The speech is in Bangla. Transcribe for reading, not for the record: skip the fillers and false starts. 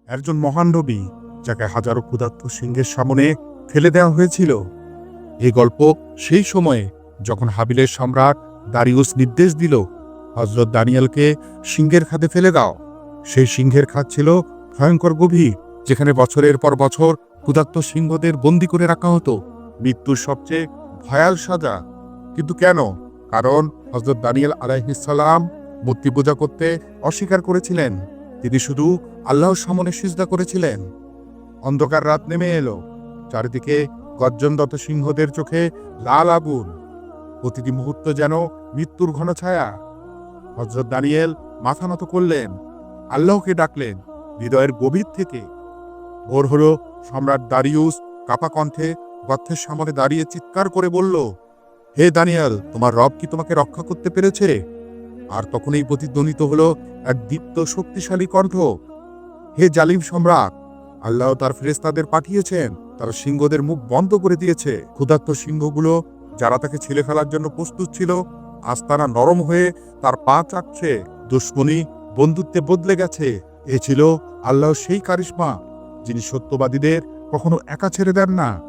একজন মহান নবী, যাকে হাজারো ক্ষুধার্ত সিংহের সামনে ফেলে দেওয়া হয়েছিল। এই গল্প সেই সময়ে যখন হাবিলের সম্রাট দারিউস নির্দেশ দিল হযরত দানিয়েলকে সিংহের খাদে ফেলে দাও। সেই সিংহের খাদ ছিল ভয়ঙ্কর গভীর, যেখানে বছরের পর বছর ক্ষুধার্ত সিংহদের বন্দী করে রাখা হতো। মৃত্যুর সবচেয়ে ভয়াল সাজা। কিন্তু কেন? কারণ হযরত দানিয়েল আলাইহিস সালাম মূর্তি পূজা করতে অস্বীকার করেছিলেন। তিনি শুধু আল্লাহর সামনে সিজদা করেছিলেন। অন্ধকার রাত নেমে এলো। চারিদিকে গর্জনরত সিংহদের চোখে লাল আগুন। প্রতিটি মুহূর্ত যেন মৃত্যুর ঘন ছায়া। হযরত দানিয়েল মাথা নত করলেন, আল্লাহকে ডাকলেন হৃদয়ের গভীর থেকে। ভোর হলো। সম্রাট দারিউস কাপা কণ্ঠে গর্তের সামনে দাঁড়িয়ে চিৎকার করে বলল, হে দানিয়েল, তোমার রব কি তোমাকে রক্ষা করতে পেরেছে? আর তখনই প্রতিধ্বনিত হলো এক দীপ্ত শক্তিশালী কণ্ঠ, হে জালিম সম্রাট, আল্লাহ তার ফেরেশতাদের পাঠিয়েছেন। তারা সিংহদের মুখ বন্ধ করে দিয়েছে। ক্ষুধার্ত সিংহগুলো, যারা তাকে ছিলে ফেলার জন্য প্রস্তুত ছিল, আজ তারা নরম হয়ে তার পা চাটছে। দুশ্মনী বন্ধুত্বে বদলে গেছে। এ ছিল আল্লাহর সেই কারিশমা, যিনি সত্যবাদীদের কখনো একা ছেড়ে দেন না।